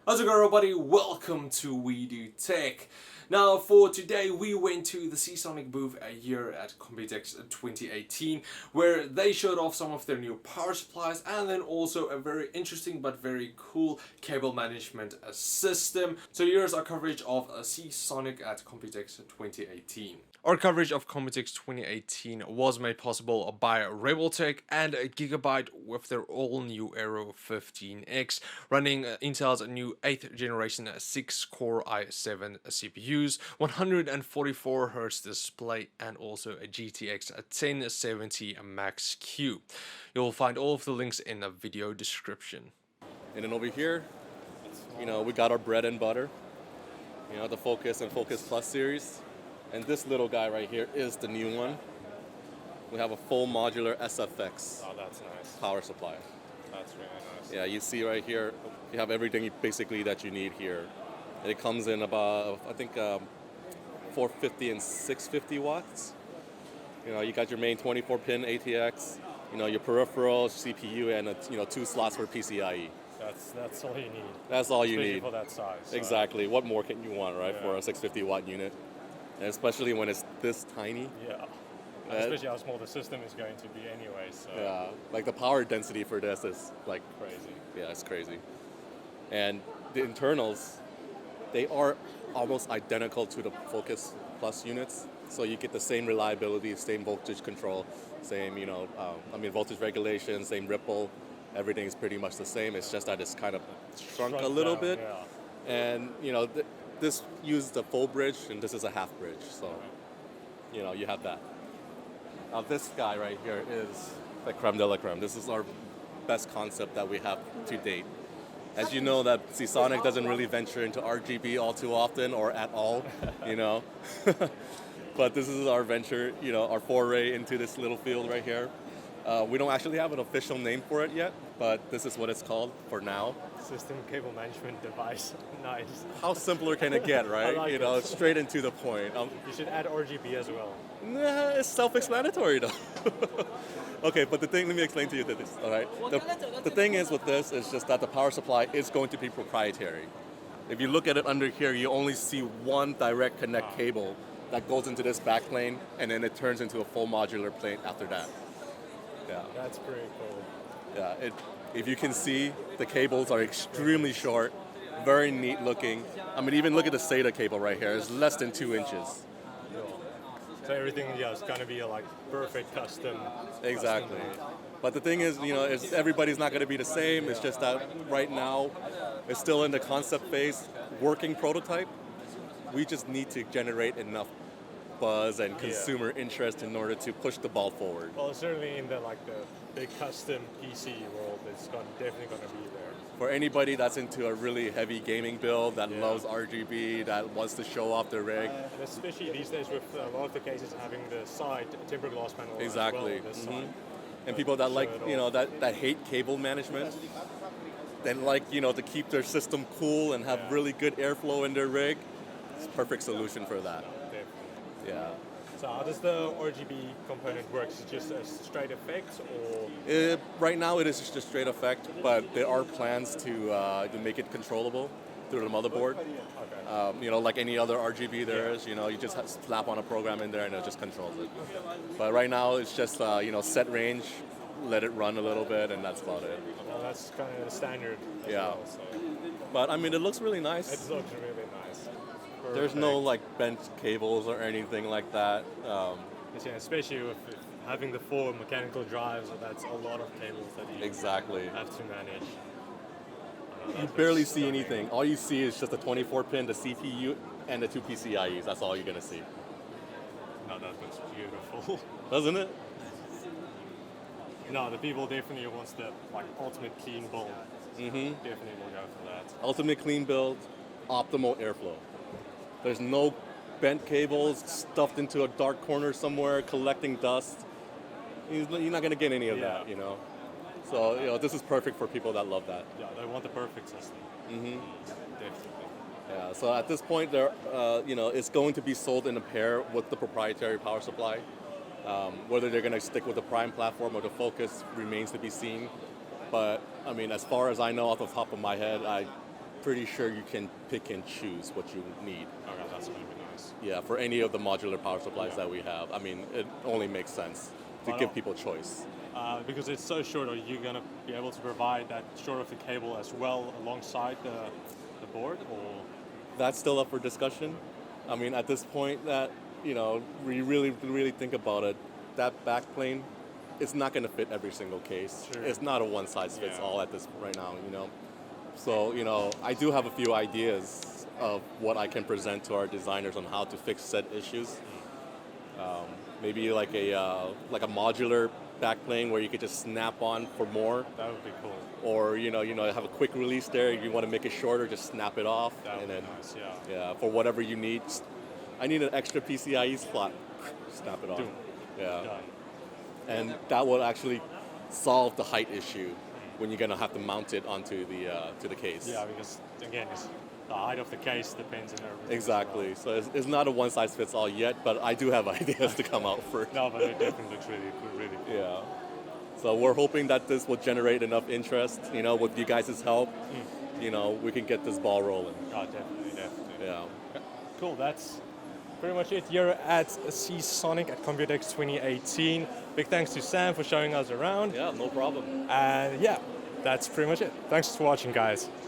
How's it going, everybody? Welcome to We Do Tech. Now, for today, we went to the Seasonic booth here at Computex 2018, where they showed off some of their new power supplies and then also a very interesting but very cool cable management system. So here's our coverage of Seasonic at Computex 2018. Our coverage of Computex 2018 was made possible by Raceway and Gigabyte with their all-new Aero 15X, running Intel's new 8th generation 6-core i7 CPUs, 144Hz display, and also a GTX 1070 Max-Q. You'll find all of the links in the video description. And then over here, we got our bread and butter, the Focus and Focus Plus series. And this little guy right here is the new one. We have a full modular SFX that's nice. power supply. That's really nice. Yeah, you see right here, you have everything basically that you need here. And it comes in about, I think, 450 and 650 watts. You got your main 24-pin ATX, your peripherals, CPU, and 2 slots for PCIe. That's all you need. That's all you Especially need. for that size. Exactly. What more can you want, right, Yeah. for a 650 watt unit? And especially when it's this tiny. Yeah. Especially how small the system is going to be anyway. So Yeah, like the power density for this is like, crazy. yeah, it's crazy. And the internals, they are almost identical to the Focus Plus units. So you get the same reliability, same voltage control, same, voltage regulation, same ripple. Everything is pretty much the same. It's just that it's kind of shrunk a little down, bit. Yeah. And, this uses the full bridge and this is a half bridge. So, you have that. Now this guy right here is the creme de la creme. This is our best concept that we have to date. As you know, that Seasonic doesn't really venture into RGB all too often or at all, But this is our venture, our foray into this little field right here. We don't actually have an official name for it yet, but this is what it's called for now. System cable management device. Nice. How simpler can it get, right? I like it. Straight into the point. You should add RGB as well. Nah, it's self-explanatory though. Okay, but let me explain to you this, all right? The thing is with this is just that the power supply is going to be proprietary. If you look at it under here, you only see one direct connect cable that goes into this backplane, and then it turns into a full modular plate after that. Yeah. That's pretty cool. Yeah, if you can see, the cables are extremely short, very neat looking. I mean, even look at the SATA cable right here. It's less than 2 inches. So everything, is going to be like perfect custom. Exactly. Custom But the thing is, everybody's not going to be the same. It's just that right now, it's still in the concept phase, working prototype. We just need to generate enough buzz and consumer interest in order to push the ball forward. Well, certainly in the big custom PC world, it's definitely going to be there. For anybody that's into a really heavy gaming build, that loves RGB, that wants to show off their rig. And especially these days with a lot of the cases having the side tempered glass panel Exactly. as well, this side. And people that like, that hate cable management, then like, to keep their system cool and have really good airflow in their rig, it's a perfect solution for that. Definitely. Yeah. So how does the RGB component work? Is it just a straight effect or? Right now it is just a straight effect, but there are plans to make it controllable through the motherboard. Okay. Like any other RGB there is, you just slap on a program in there and it just controls it. But right now it's just, set range, let it run a little bit, and that's about it. Well, that's kind of the standard as Yeah. well, so. But I mean, it looks really nice. It looks really nice. There's no bent cables or anything like that. Yeah, especially with having the 4 mechanical drives, that's a lot of cables that you Exactly. have to manage. You barely see anything. All you see is just a 24-pin, the CPU, and the 2 PCIes. That's all you're gonna see. No, that looks beautiful. Doesn't it? No, the people definitely wants the ultimate clean build. Mm-hmm. Definitely will go for that. Ultimate clean build, optimal airflow. There's no bent cables stuffed into a dark corner somewhere collecting dust. You're not gonna get any of that, So, this is perfect for people that love that. Yeah, they want the perfect system. Mm-hmm. Definitely. Yeah, so at this point, it's going to be sold in a pair with the proprietary power supply. Whether they're going to stick with the Prime platform or the Focus remains to be seen. But, I mean, as far as I know off the top of my head, I pretty sure you can pick and choose what you need. Okay, that's going to be nice. Yeah, for any of the modular power supplies that we have. I mean, it only makes sense to Why give not? people choice. Because it's so short, are you going to be able to provide that short of the cable as well alongside the board, or? That's still up for discussion. I mean, at this point that, we really think about it, that backplane, it's not going to fit every single case. Sure. It's not a one-size-fits-all Yeah. at this right now, So, I do have a few ideas of what I can present to our designers on how to fix said issues. Maybe like a modular backplane where you could just snap on for more, That would be cool. or have a quick release there. You want to make it shorter, just snap it off, That would and be then nice, for whatever you need. I need an extra PCIe slot. Snap it off. Doom. Yeah, Done. and that will actually solve the height issue when you're gonna have to mount it onto the to the case. Yeah, because again, the height of the case depends on everything. Exactly. So it's not a one-size-fits-all yet, but I do have ideas to come out first. No, but it definitely looks really cool. Really cool. Yeah. So we're hoping that this will generate enough interest. With you guys' help, we can get this ball rolling. Oh, definitely. Yeah. Cool. That's pretty much it here at Seasonic at Computex 2018. Big thanks to Sam for showing us around. Yeah, no problem. And yeah, that's pretty much it. Thanks for watching, guys.